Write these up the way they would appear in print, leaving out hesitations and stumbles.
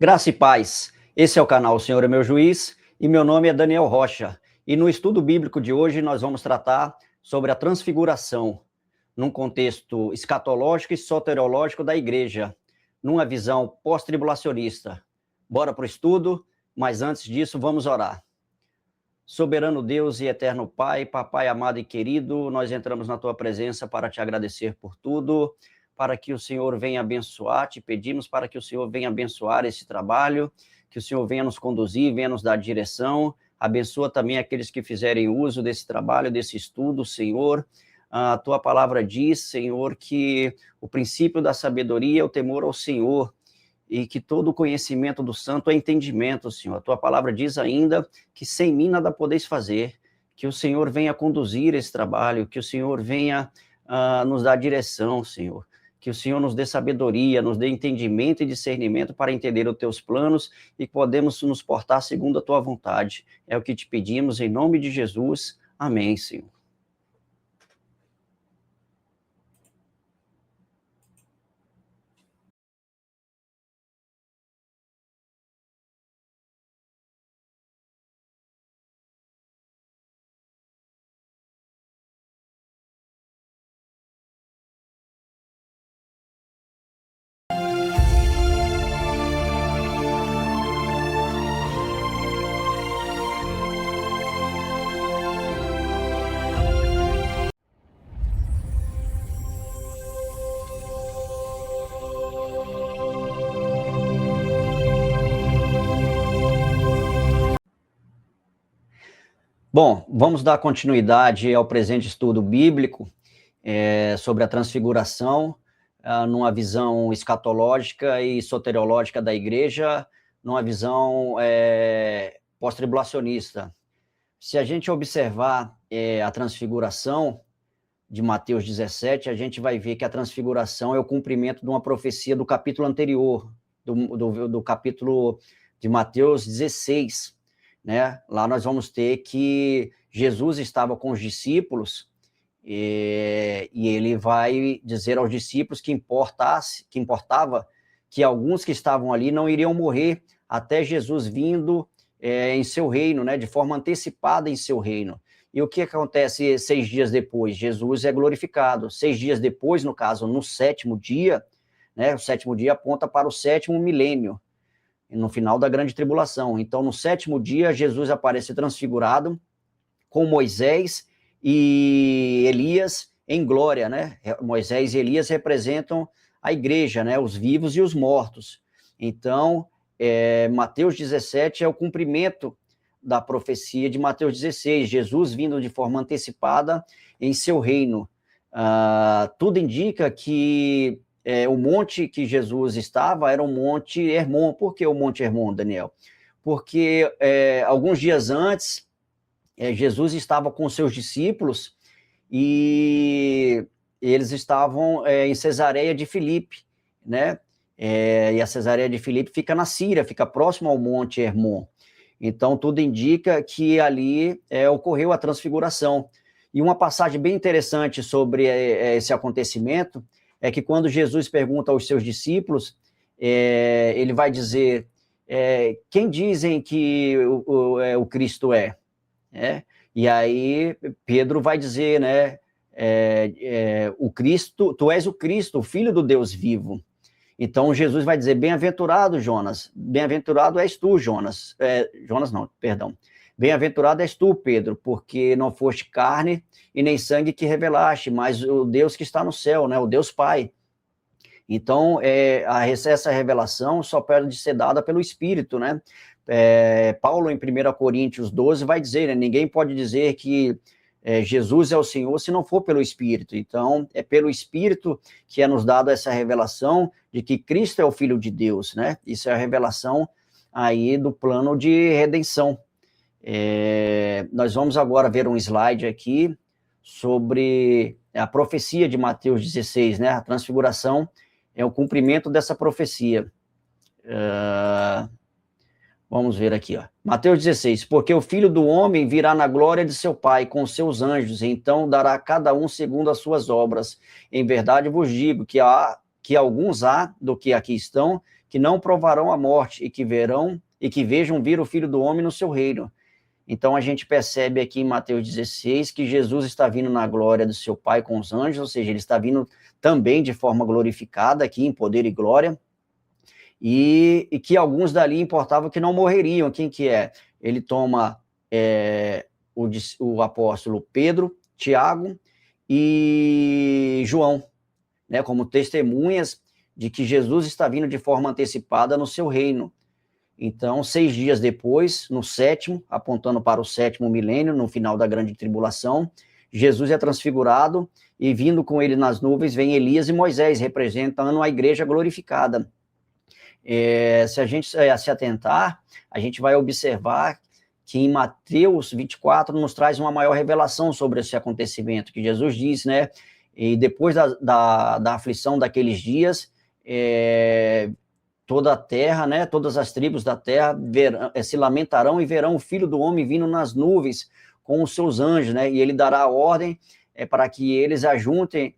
Graça e paz. Esse é o canal O Senhor é Meu Juiz e meu nome é Daniel Rocha. E no estudo bíblico de hoje nós vamos tratar sobre a transfiguração, num contexto escatológico e soteriológico da igreja, numa visão pós-tribulacionista. Bora para o estudo, mas antes disso vamos orar. Soberano Deus e eterno Pai, Papai amado e querido, nós entramos na Tua presença para Te agradecer por tudo, para que o Senhor venha abençoar, te pedimos para que o Senhor venha abençoar esse trabalho, que o Senhor venha nos conduzir, venha nos dar direção, abençoa também aqueles que fizerem uso desse trabalho, desse estudo, Senhor. A Tua palavra diz, Senhor, que o princípio da sabedoria é o temor ao Senhor, e que todo o conhecimento do santo é entendimento, Senhor. A Tua palavra diz ainda que sem mim nada podeis fazer, que o Senhor venha conduzir esse trabalho, que o Senhor venha nos dar direção, Senhor. Que o Senhor nos dê sabedoria, nos dê entendimento e discernimento para entender os Teus planos e podemos nos portar segundo a Tua vontade. É o que te pedimos em nome de Jesus. Amém, Senhor. Bom, vamos dar continuidade ao presente estudo bíblico sobre a transfiguração, numa visão escatológica e soteriológica da igreja, numa visão pós-tribulacionista. Se a gente observar a transfiguração de Mateus 17, a gente vai ver que a transfiguração é o cumprimento de uma profecia do capítulo anterior, do capítulo de Mateus 16, né? Lá nós vamos ter que Jesus estava com os discípulos e ele vai dizer aos discípulos que importava que alguns que estavam ali não iriam morrer até Jesus vindo em seu reino, né? De forma antecipada em seu reino. E o que acontece 6 dias depois? Jesus é glorificado. 6 dias depois, no caso, no 7º dia, né? O 7º dia aponta para o 7º milênio, no final da grande tribulação. Então, no 7º dia, Jesus aparece transfigurado com Moisés e Elias em glória, né? Moisés e Elias representam a igreja, né? Os vivos e os mortos. Então, Mateus 17 é o cumprimento da profecia de Mateus 16, Jesus vindo de forma antecipada em seu reino. Tudo indica que o monte que Jesus estava era o Monte Hermon. Por que o Monte Hermon, Daniel? Porque alguns dias antes, Jesus estava com seus discípulos e eles estavam em Cesareia de Filipe, né? E a Cesareia de Filipe fica na Síria, fica próximo ao Monte Hermon. Então, tudo indica que ali ocorreu a transfiguração. E uma passagem bem interessante sobre esse acontecimento é que quando Jesus pergunta aos seus discípulos, ele vai dizer, quem dizem que o Cristo é? E aí Pedro vai dizer, né, o Cristo, tu és o Cristo, o Filho do Deus vivo. Então Jesus vai dizer, bem-aventurado Jonas, bem-aventurado és tu Jonas, Jonas não, perdão, bem-aventurado és tu Pedro, porque não foste carne e nem sangue que revelaste, mas o Deus que está no céu, né, o Deus Pai. Então essa revelação só pode ser dada pelo Espírito, né? Paulo em 1 Coríntios 12 vai dizer, né, ninguém pode dizer que Jesus é o Senhor se não for pelo Espírito. Então, é pelo Espírito que é nos dado essa revelação de que Cristo é o Filho de Deus, né? Isso é a revelação aí do plano de redenção. Nós vamos agora ver um slide aqui sobre a profecia de Mateus 16, né? A transfiguração é o cumprimento dessa profecia. Vamos ver aqui, ó. Mateus 16, porque o Filho do Homem virá na glória de seu Pai com seus anjos, então dará a cada um segundo as suas obras. Em verdade vos digo que alguns há do que aqui estão, que não provarão a morte e que vejam vir o Filho do Homem no seu reino. Então, a gente percebe aqui em Mateus 16 que Jesus está vindo na glória do seu Pai com os anjos, ou seja, ele está vindo também de forma glorificada aqui, em poder e glória, e que alguns dali importavam que não morreriam. Quem que é? Ele toma o apóstolo Pedro, Tiago e João, né, como testemunhas de que Jesus está vindo de forma antecipada no seu reino. Então, 6 dias depois, no 7º, apontando para o 7º milênio, no final da grande tribulação, Jesus é transfigurado e vindo com ele nas nuvens vem Elias e Moisés, representando a igreja glorificada. Se a gente se atentar, a gente vai observar que em Mateus 24 nos traz uma maior revelação sobre esse acontecimento, que Jesus diz, né, e depois da aflição daqueles dias, toda a terra, né, todas as tribos da terra se lamentarão e verão o Filho do Homem vindo nas nuvens com os seus anjos, né, e ele dará a ordem para que eles ajuntem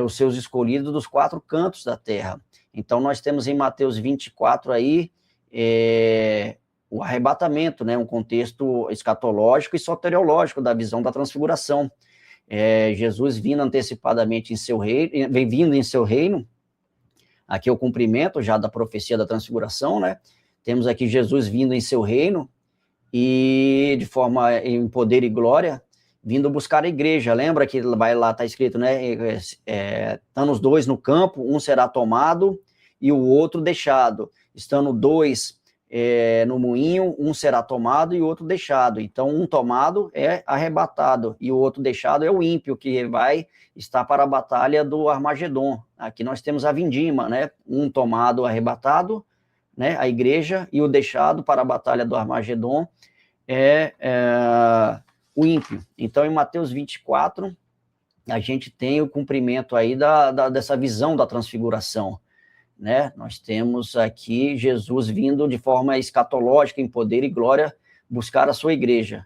os seus escolhidos dos 4 cantos da terra. Então, nós temos em Mateus 24 aí o arrebatamento, né, um contexto escatológico e soteriológico da visão da transfiguração. Jesus vindo antecipadamente em seu reino, vem vindo em seu reino. Aqui é o cumprimento já da profecia da transfiguração, né? Temos aqui Jesus vindo em seu reino e de forma em poder e glória, vindo buscar a igreja. Lembra que vai lá, está escrito, né? Estando os 2 no campo, um será tomado e o outro deixado. Estando 2 no moinho, um será tomado e o outro deixado. Então, um tomado é arrebatado e o outro deixado é o ímpio, que vai estar para a batalha do Armagedon. Aqui nós temos a vindima, né? Um tomado, arrebatado, né? A igreja, e o deixado para a batalha do Armagedon o ímpio. Então, em Mateus 24, a gente tem o cumprimento aí dessa visão da transfiguração, né? Nós temos aqui Jesus vindo de forma escatológica, em poder e glória, buscar a sua igreja.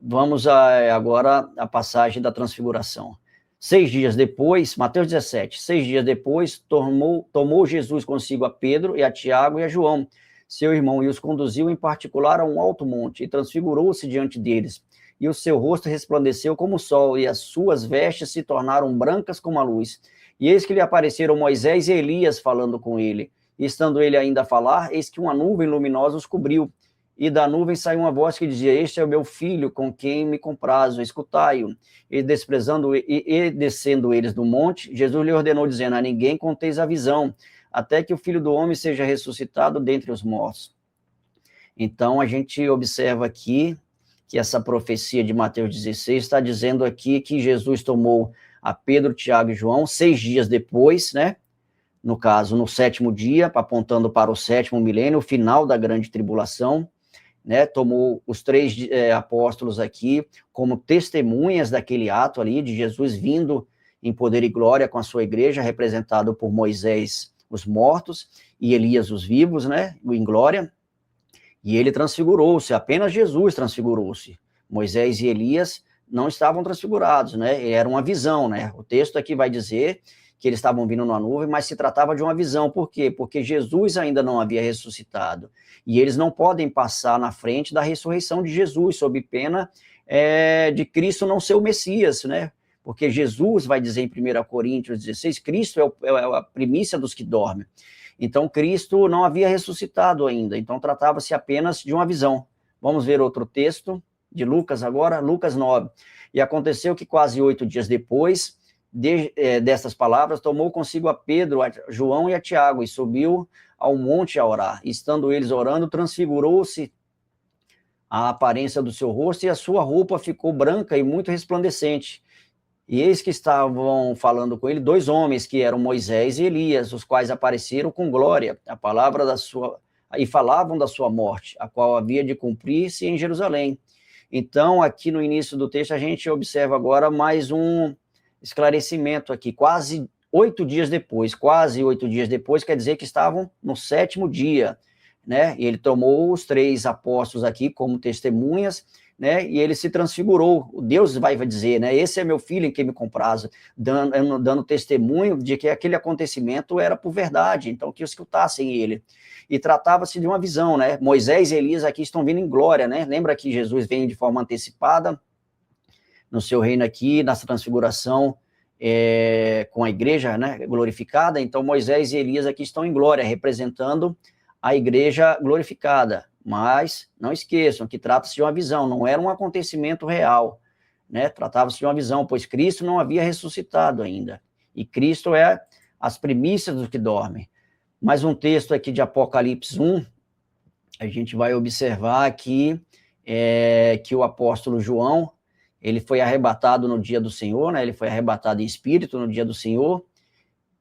Vamos agora à passagem da transfiguração. 6 dias depois, Mateus 17, 6 dias depois, tomou Jesus consigo a Pedro e a Tiago e a João, seu irmão, e os conduziu em particular a um alto monte, e transfigurou-se diante deles. E o seu rosto resplandeceu como o sol, e as suas vestes se tornaram brancas como a luz. E eis que lhe apareceram Moisés e Elias falando com ele. E estando ele ainda a falar, eis que uma nuvem luminosa os cobriu. E da nuvem saiu uma voz que dizia: Este é o meu filho, com quem me comprazo, escutai-o. E descendo eles do monte, Jesus lhe ordenou, dizendo: A ninguém conteis a visão, até que o Filho do Homem seja ressuscitado dentre os mortos. Então, a gente observa aqui que essa profecia de Mateus 16 está dizendo aqui que Jesus tomou a Pedro, Tiago e João 6 dias depois, né? No caso, no 7º dia, apontando para o 7º milênio, o final da grande tribulação, né? Tomou os 3 apóstolos aqui como testemunhas daquele ato ali, de Jesus vindo em poder e glória com a sua igreja, representado por Moisés, os mortos, e Elias, os vivos, né? Em glória. E ele transfigurou-se, apenas Jesus transfigurou-se. Moisés e Elias não estavam transfigurados, né? Era uma visão, né? O texto aqui vai dizer que eles estavam vindo numa nuvem, mas se tratava de uma visão. Por quê? Porque Jesus ainda não havia ressuscitado. E eles não podem passar na frente da ressurreição de Jesus, sob pena de Cristo não ser o Messias, né? Porque Jesus vai dizer em 1 Coríntios 16, Cristo é a primícia dos que dormem. Então, Cristo não havia ressuscitado ainda, então tratava-se apenas de uma visão. Vamos ver outro texto de Lucas agora, Lucas 9. E aconteceu que quase 8 dias depois dessas palavras, tomou consigo a Pedro, a João e a Tiago, e subiu ao monte a orar. E, estando eles orando, transfigurou-se a aparência do seu rosto, e a sua roupa ficou branca e muito resplandecente. E eis que estavam falando com ele 2 homens, que eram Moisés e Elias, os quais apareceram com glória, e falavam da sua morte, a qual havia de cumprir-se em Jerusalém. Então, aqui no início do texto, a gente observa agora mais um esclarecimento aqui, quase 8 dias depois, quer dizer que estavam no 7º dia, né? E ele tomou os 3 apóstolos aqui como testemunhas né? E ele se transfigurou. O Deus vai dizer, né? Esse é meu filho em quem me comprazo, dando testemunho de que aquele acontecimento era por verdade, então que escutassem ele. E tratava-se de uma visão, né? Moisés e Elias aqui estão vindo em glória, né? Lembra que Jesus vem de forma antecipada no seu reino aqui, nessa transfiguração, com a igreja, né, glorificada. Então Moisés e Elias aqui estão em glória, representando a igreja glorificada. Mas não esqueçam que trata-se de uma visão, não era um acontecimento real, né? Tratava-se de uma visão, pois Cristo não havia ressuscitado ainda. E Cristo é as primícias dos que dormem. Mais um texto aqui de Apocalipse 1, a gente vai observar aqui que o apóstolo João, ele foi arrebatado no dia do Senhor, né? Ele foi arrebatado em espírito no dia do Senhor,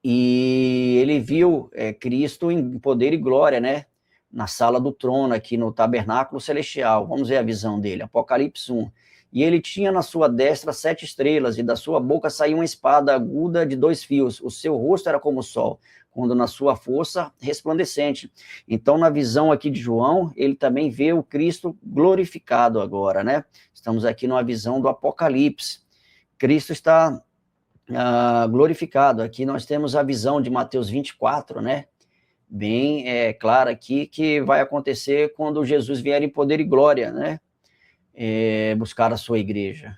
e ele viu Cristo em poder e glória, né? Na sala do trono, aqui no tabernáculo celestial. Vamos ver a visão dele, Apocalipse 1. E ele tinha na sua destra 7 estrelas, e da sua boca saía uma espada aguda de 2 fios. O seu rosto era como o sol, quando na sua força resplandecente. Então, na visão aqui de João, ele também vê o Cristo glorificado agora, né? Estamos aqui numa visão do Apocalipse. Cristo está glorificado. Aqui nós temos a visão de Mateus 24, né? Bem clara aqui, que vai acontecer quando Jesus vier em poder e glória, né? Buscar a sua igreja.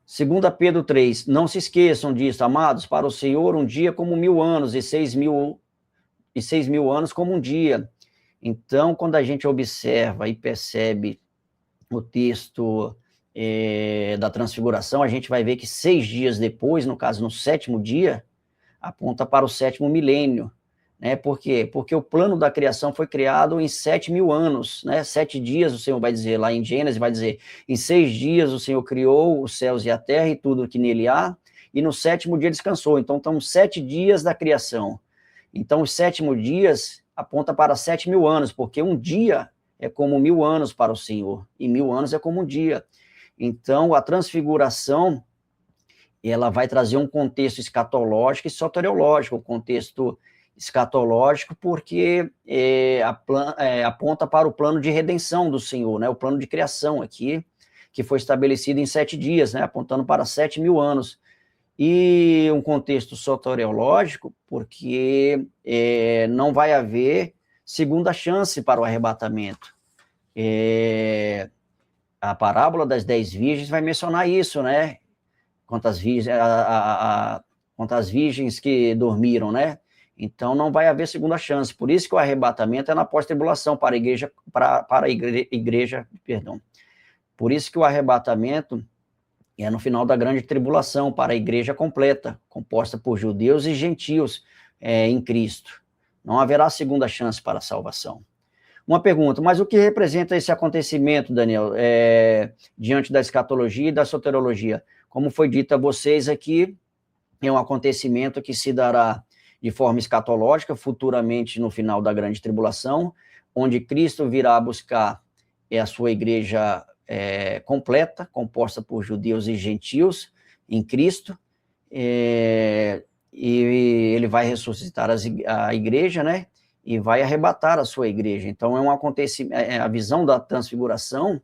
2 Pedro 3, não se esqueçam disso, amados, para o Senhor um dia como 1000 anos, e 6.000 anos como um dia. Então, quando a gente observa e percebe o texto da transfiguração, a gente vai ver que 6 dias depois, no caso, no 7º dia, aponta para o 7º milênio, né? Por quê? Porque o plano da criação foi criado em 7.000 anos, né? 7 dias, o Senhor vai dizer, lá em Gênesis, vai dizer, em 6 dias o Senhor criou os céus e a terra e tudo que nele há, e no 7º dia descansou. Então, estão 7 dias da criação. Então, os 7º dias aponta para 7.000 anos, porque um dia é como 1000 anos para o Senhor, e 1000 anos é como um dia. Então, a transfiguração, ela vai trazer um contexto escatológico e soteriológico, um contexto escatológico porque aponta para o plano de redenção do Senhor, né? O plano de criação aqui, que foi estabelecido em 7 dias, né? Apontando para 7.000 anos. E um contexto soteriológico porque não vai haver segunda chance para o arrebatamento. A parábola das 10 virgens vai mencionar isso, né? Quantas virgens que dormiram, né? Então não vai haver segunda chance. Por isso que o arrebatamento é na pós-tribulação para a igreja, perdão. Por isso que o arrebatamento é no final da grande tribulação para a igreja completa, composta por judeus e gentios em Cristo. Não haverá segunda chance para a salvação. Uma pergunta, mas o que representa esse acontecimento, Daniel, diante da escatologia e da soteriologia? Como foi dito a vocês aqui, é um acontecimento que se dará de forma escatológica, futuramente no final da grande tribulação, onde Cristo virá buscar a sua igreja completa, composta por judeus e gentios em Cristo, e ele vai ressuscitar a igreja, né? E vai arrebatar a sua igreja. Então, é um acontecimento, a visão da transfiguração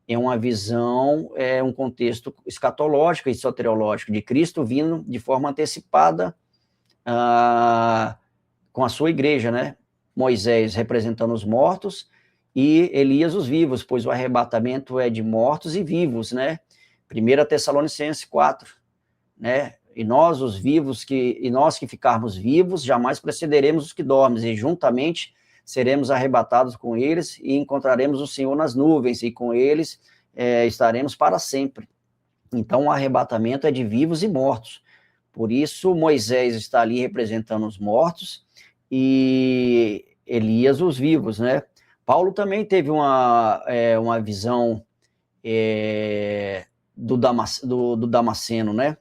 é uma visão, um contexto escatológico e soteriológico de Cristo vindo de forma antecipada com a sua igreja, né? Moisés representando os mortos e Elias os vivos, pois o arrebatamento é de mortos e vivos, né? 1 Tessalonicenses 4, né? E nós, os vivos, e nós que ficarmos vivos, jamais precederemos os que dormem, e juntamente seremos arrebatados com eles, e encontraremos o Senhor nas nuvens, e com eles estaremos para sempre. Então, o arrebatamento é de vivos e mortos. Por isso, Moisés está ali representando os mortos, e Elias os vivos, né? Paulo também teve uma visão do Damasceno, né?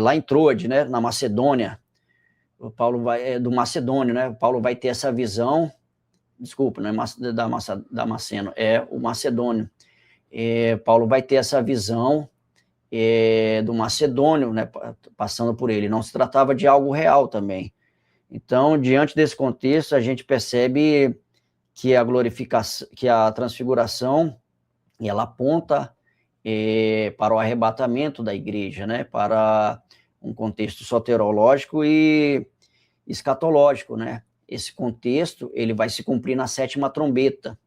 Lá em Troade, né, na Macedônia, o Paulo vai, do Macedônio, né, o Paulo vai ter essa visão, desculpa, não é Damasceno, é o Macedônio, Paulo vai ter essa visão do Macedônio, né, passando por ele, não se tratava de algo real também. Então, diante desse contexto, a gente percebe que a glorificação, que a transfiguração, ela aponta para o arrebatamento da igreja, né? Para um contexto soterológico e escatológico, né? Esse contexto, ele vai se cumprir na sétima trombeta.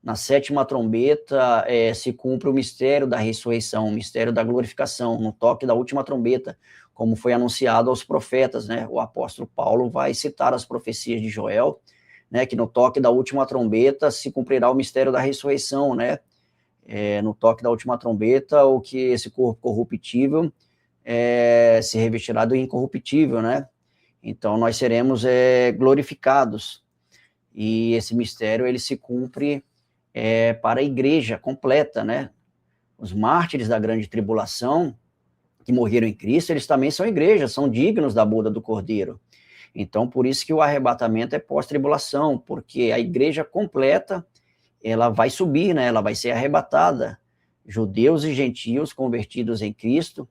Na sétima trombeta se cumpre o mistério da ressurreição, o mistério da glorificação, no toque da última trombeta, como foi anunciado aos profetas, né? O apóstolo Paulo vai citar as profecias de Joel, né? Que no toque da última trombeta se cumprirá o mistério da ressurreição, né? No toque da última trombeta, o que esse corpo corruptível se revestirá do incorruptível, né? Então, nós seremos glorificados, e esse mistério, ele se cumpre para a igreja completa, né? Os mártires da grande tribulação, que morreram em Cristo, eles também são igreja, são dignos da boda do Cordeiro. Então, por isso que o arrebatamento é pós-tribulação, porque a igreja completa, ela vai subir, né? Ela vai ser arrebatada. Judeus e gentios convertidos em Cristo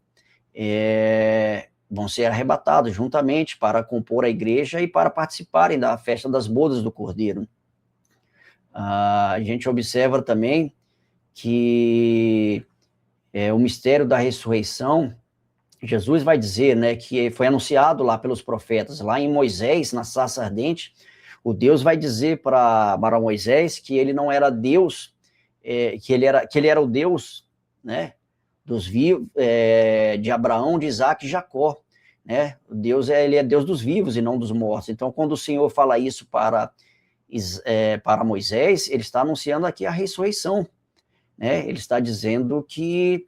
vão ser arrebatados juntamente para compor a igreja e para participarem da festa das bodas do Cordeiro. A gente observa também que o mistério da ressurreição, Jesus vai dizer, né, que foi anunciado lá pelos profetas, lá em Moisés, na sarça ardente, o Deus vai dizer para Moisés que ele não era Deus, que ele era o Deus, né, dos vivos, de Abraão, de Isaac e Jacó, né? Deus ele é Deus dos vivos e não dos mortos. Então, quando o Senhor fala isso para Moisés, ele está anunciando aqui a ressurreição, né? Ele está dizendo que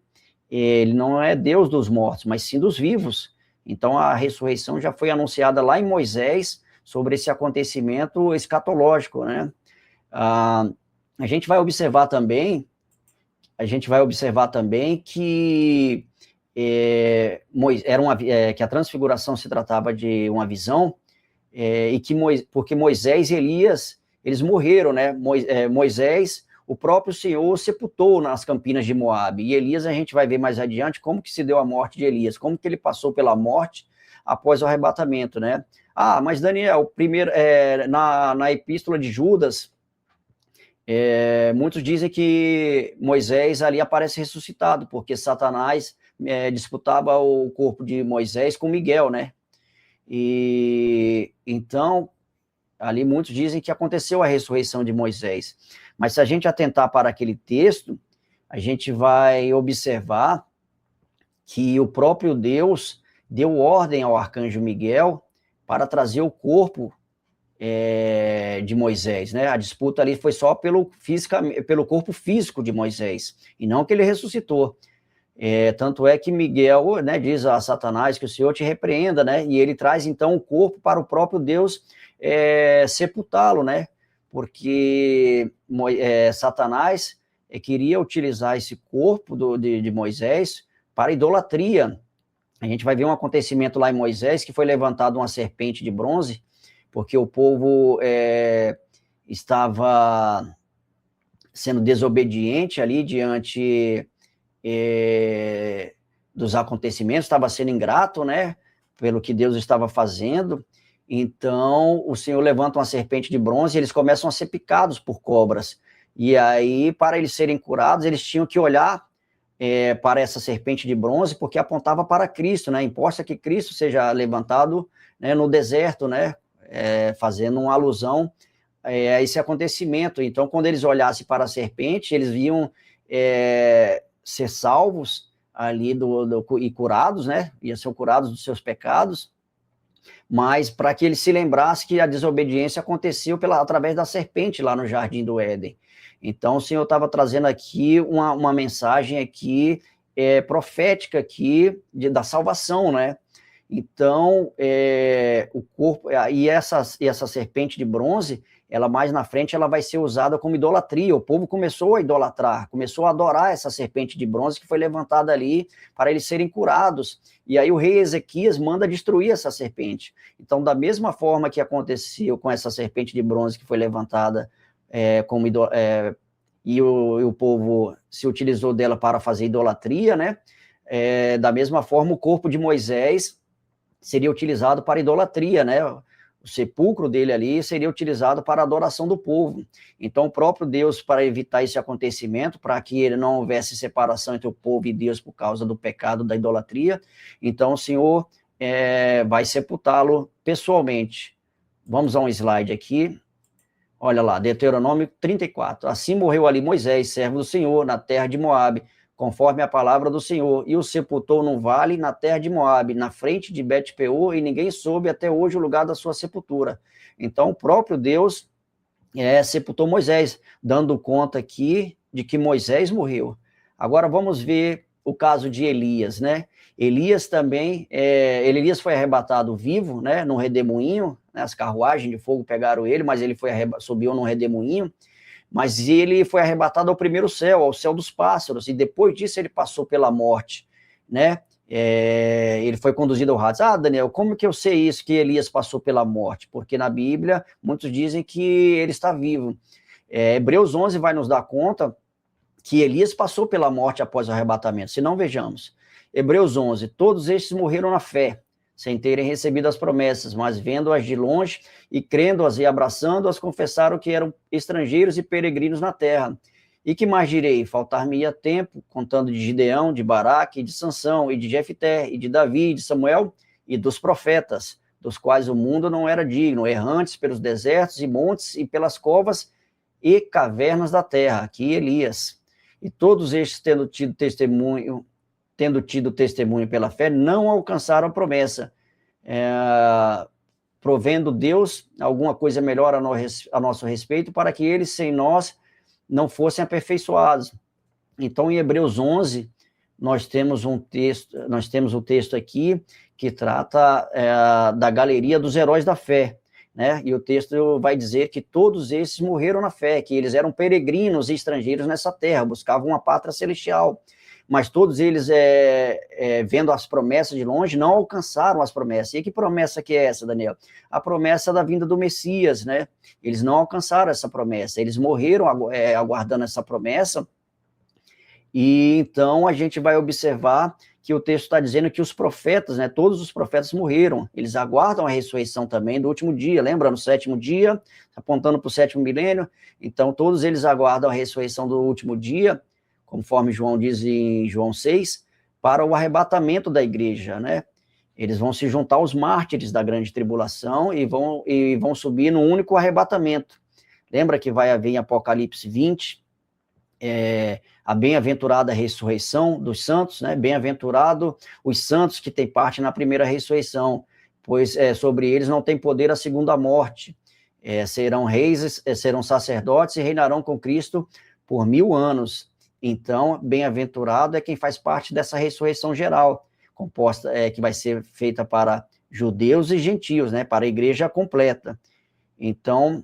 ele não é Deus dos mortos, mas sim dos vivos. Então, a ressurreição já foi anunciada lá em Moisés sobre esse acontecimento escatológico, né? A gente vai observar também que que a transfiguração se tratava de uma visão, e que porque Moisés e Elias, eles morreram, né? Moisés, o próprio Senhor sepultou nas campinas de Moabe, e Elias a gente vai ver mais adiante como que se deu a morte de Elias, como que ele passou pela morte após o arrebatamento, né? Mas Daniel, primeiro, na epístola de Judas, muitos dizem que Moisés ali aparece ressuscitado, porque Satanás disputava o corpo de Moisés com Miguel, né? E então, ali muitos dizem que aconteceu a ressurreição de Moisés. Mas se a gente atentar para aquele texto, a gente vai observar que o próprio Deus deu ordem ao arcanjo Miguel para trazer o corpo de Moisés, né? A disputa ali foi só pelo corpo físico de Moisés, e não que ele ressuscitou. Tanto é que Miguel, né, diz a Satanás que o Senhor te repreenda, né? E ele traz então o corpo para o próprio Deus sepultá-lo, né? Porque Satanás queria utilizar esse corpo de Moisés para idolatria. A gente vai ver um acontecimento lá em Moisés, que foi levantada uma serpente de bronze, porque o povo estava sendo desobediente ali diante dos acontecimentos, estava sendo ingrato, né, pelo que Deus estava fazendo. Então, o Senhor levanta uma serpente de bronze e eles começam a ser picados por cobras. E aí, para eles serem curados, eles tinham que olhar para essa serpente de bronze, porque apontava para Cristo, né? Importa que Cristo seja levantado, né, no deserto, né? Fazendo uma alusão a esse acontecimento. Então, quando eles olhassem para a serpente, eles viam ser salvos ali e curados, né? Iam ser curados dos seus pecados, mas para que ele se lembrasse que a desobediência aconteceu através da serpente lá no Jardim do Éden. Então, o Senhor estava trazendo aqui uma mensagem aqui profética aqui da salvação, né? Então, o corpo, e essa serpente de bronze, ela mais na frente, ela vai ser usada como idolatria. O povo começou a idolatrar, começou a adorar essa serpente de bronze que foi levantada ali para eles serem curados. E aí o rei Ezequias manda destruir essa serpente. Então, da mesma forma que aconteceu com essa serpente de bronze que foi levantada e o povo se utilizou dela para fazer idolatria, né? Da mesma forma, o corpo de Moisés seria utilizado para idolatria, né? o sepulcro dele ali seria utilizado para a adoração do povo. Então, o próprio Deus, para evitar esse acontecimento, para que ele não houvesse separação entre o povo e Deus por causa do pecado da idolatria, então o Senhor vai sepultá-lo pessoalmente. Vamos a um slide aqui. Olha lá, Deuteronômio 34. Assim morreu ali Moisés, servo do Senhor, na terra de Moabe, conforme a palavra do Senhor, e o sepultou num vale na terra de Moabe, na frente de Bet-peor, e ninguém soube até hoje o lugar da sua sepultura. Então, o próprio Deus sepultou Moisés, dando conta aqui de que Moisés morreu. Agora vamos ver o caso de Elias, né? Elias também, Elias foi arrebatado vivo, né, num redemoinho, né, as carruagens de fogo pegaram ele, mas ele subiu num redemoinho, mas ele foi arrebatado ao primeiro céu, ao céu dos pássaros, e depois disso ele passou pela morte, né? Ele foi conduzido ao Hades. Daniel, como que eu sei isso, que Elias passou pela morte? Porque na Bíblia, muitos dizem que ele está vivo. Hebreus 11 vai nos dar conta que Elias passou pela morte após o arrebatamento. Se não, vejamos. Hebreus 11, todos estes morreram na fé, sem terem recebido as promessas, mas vendo-as de longe e crendo-as e abraçando-as, confessaram que eram estrangeiros e peregrinos na terra. E que mais direi? Faltar-me-ia tempo, contando de Gideão, de Baraque, de Sansão, e de Jefté, e de Davi, de Samuel, e dos profetas, dos quais o mundo não era digno, errantes pelos desertos e montes, e pelas covas e cavernas da terra. Aqui Elias. E todos estes, tendo tido testemunho pela fé, não alcançaram a promessa, provendo Deus alguma coisa melhor a nosso respeito, para que eles, sem nós, não fossem aperfeiçoados. Então, em Hebreus 11, nós temos um texto aqui que trata da galeria dos heróis da fé, né? E o texto vai dizer que todos esses morreram na fé, que eles eram peregrinos e estrangeiros nessa terra, buscavam uma pátria celestial, mas todos eles, vendo as promessas de longe, não alcançaram as promessas. E que promessa que é essa, Daniel? A promessa da vinda do Messias, né? Eles não alcançaram essa promessa, eles morreram aguardando essa promessa, e então a gente vai observar que o texto está dizendo que os profetas, né, todos os profetas morreram, eles aguardam a ressurreição também do último dia, lembra? No sétimo dia, apontando para o sétimo milênio, então todos eles aguardam a ressurreição do último dia, conforme João diz em João 6, para o arrebatamento da igreja, né? Eles vão se juntar aos mártires da grande tribulação e vão subir no único arrebatamento. Lembra que vai haver em Apocalipse 20, a bem-aventurada ressurreição dos santos, né? Bem-aventurado os santos que têm parte na primeira ressurreição, pois sobre eles não tem poder a segunda morte. Serão reis, serão sacerdotes e reinarão com Cristo por 1000 anos. Então, bem-aventurado é quem faz parte dessa ressurreição geral, composta, que vai ser feita para judeus e gentios, né? Para a igreja completa. Então,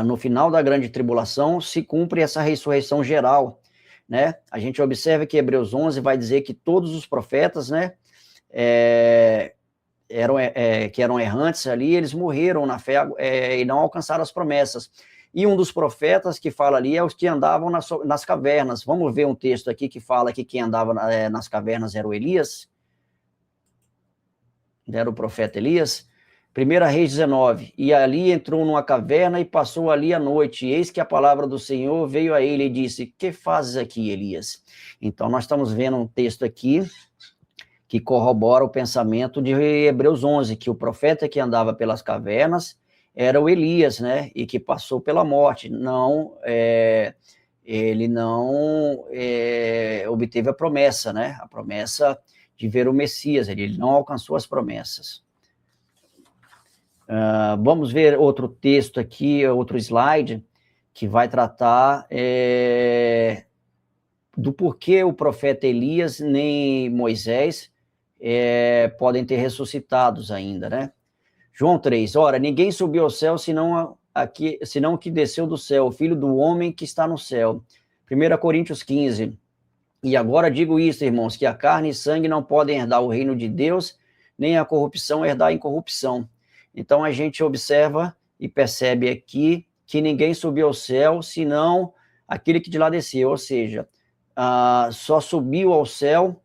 no final da grande tribulação, se cumpre essa ressurreição geral, né? A gente observa que Hebreus 11 vai dizer que todos os profetas, né, que eram errantes ali, eles morreram na fé e não alcançaram as promessas. E um dos profetas que fala ali é os que andavam nas cavernas. Vamos ver um texto aqui que fala que quem andava nas cavernas era o Elias, era o profeta Elias. 1 Reis 19, e ali entrou numa caverna e passou ali a noite, e eis que a palavra do Senhor veio a ele e disse, que fazes aqui, Elias? Então, nós estamos vendo um texto aqui que corrobora o pensamento de Hebreus 11, que o profeta que andava pelas cavernas era o Elias, né, e que passou pela morte, ele não obteve a promessa, né, a promessa de ver o Messias, ele não alcançou as promessas. Vamos ver outro texto aqui, outro slide, que vai tratar do porquê o profeta Elias nem Moisés podem ter ressuscitados ainda, né? João 3, ora, ninguém subiu ao céu senão o que desceu do céu, o Filho do homem que está no céu. 1 Coríntios 15, e agora digo isso, irmãos, que a carne e sangue não podem herdar o reino de Deus, nem a corrupção herdar a incorrupção. Então, a gente observa e percebe aqui que ninguém subiu ao céu, senão aquele que de lá desceu, ou seja, só subiu ao céu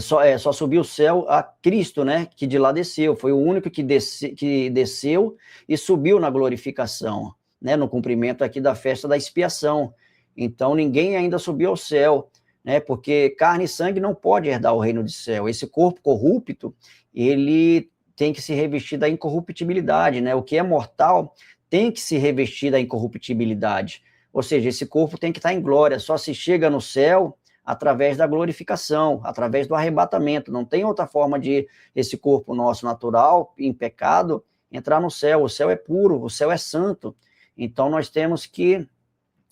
Só subiu o céu a Cristo, né, que de lá desceu, foi o único que desceu e subiu na glorificação, né, no cumprimento aqui da festa da expiação. Então, ninguém ainda subiu ao céu, né, porque carne e sangue não pode herdar o reino do céu. Esse corpo corrupto, ele tem que se revestir da incorruptibilidade, né, o que é mortal tem que se revestir da incorruptibilidade, ou seja, esse corpo tem que estar em glória, só se chega no céu através da glorificação, através do arrebatamento. Não tem outra forma de esse corpo nosso natural, em pecado, entrar no céu. O céu é puro, o céu é santo. Então, nós temos que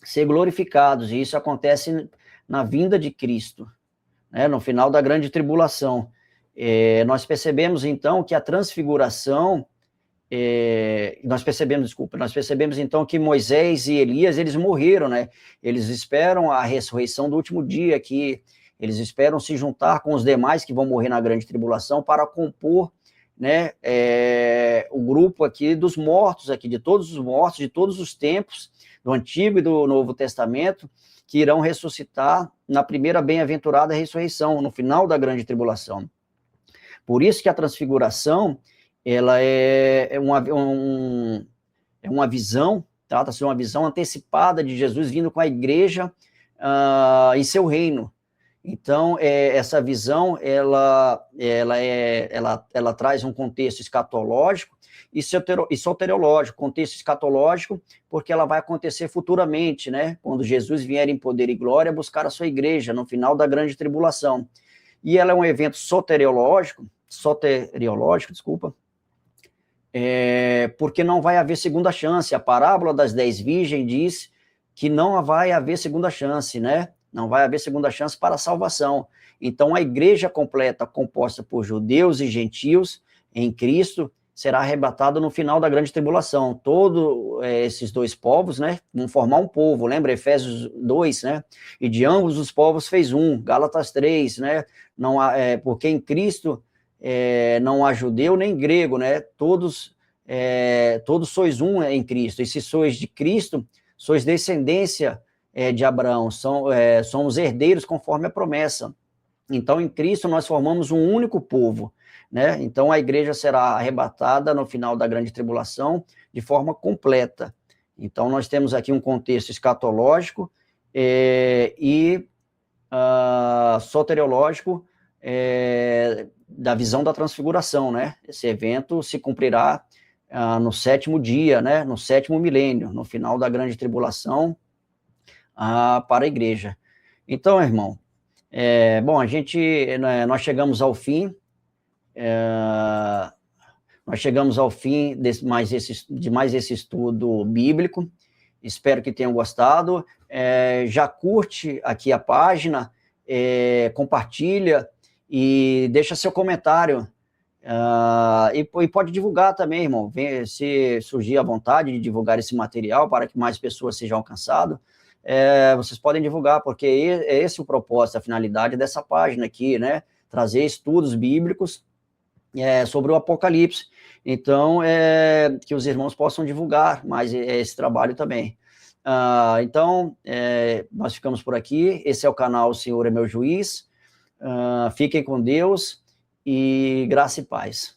ser glorificados, e isso acontece na vinda de Cristo, né, no final da grande tribulação. Nós percebemos, então, que a transfiguração... nós percebemos então que Moisés e Elias, eles morreram, né? Eles esperam a ressurreição do último dia, que eles esperam se juntar com os demais que vão morrer na grande tribulação para compor, né, o grupo aqui dos mortos, aqui, de todos os mortos, de todos os tempos, do Antigo e do Novo Testamento, que irão ressuscitar na primeira bem-aventurada ressurreição, no final da grande tribulação. Por isso que a transfiguração, ela é uma visão, trata-se de uma visão antecipada de Jesus vindo com a igreja em seu reino. Então, essa visão, ela traz um contexto escatológico e soteriológico. Contexto escatológico, porque ela vai acontecer futuramente, né? Quando Jesus vier em poder e glória buscar a sua igreja, no final da grande tribulação. E ela é um evento soteriológico, desculpa, porque não vai haver segunda chance. A parábola das 10 virgens diz que não vai haver segunda chance, né? Não vai haver segunda chance para a salvação. Então, a igreja completa, composta por judeus e gentios em Cristo, será arrebatada no final da grande tribulação. Todos esses dois povos, né, vão formar um povo. Lembra Efésios 2, né? E de ambos os povos fez um. Gálatas 3, né? Não há, porque em Cristo não há judeu nem grego, né? Todos sois um em Cristo. E se sois de Cristo, sois descendência de Abraão, somos herdeiros conforme a promessa. Então, em Cristo, nós formamos um único povo, né? Então, a igreja será arrebatada no final da grande tribulação de forma completa. Então, nós temos aqui um contexto escatológico e soteriológico da visão da transfiguração, né? Esse evento se cumprirá no 7º dia, né? No 7º milênio, no final da grande tribulação, para a igreja. Então, irmão, bom, nós chegamos ao fim, de mais esse estudo bíblico. Espero que tenham gostado. Já curte aqui a página, compartilha e deixa seu comentário. E pode divulgar também, irmão. Se surgir a vontade de divulgar esse material para que mais pessoas sejam alcançadas, vocês podem divulgar, porque é esse o propósito, a finalidade dessa página aqui, né? Trazer estudos bíblicos sobre o Apocalipse. Então, que os irmãos possam divulgar mais esse trabalho também. Então, nós ficamos por aqui. Esse é o canal O Senhor é Meu Juiz. Fiquem com Deus e graça e paz.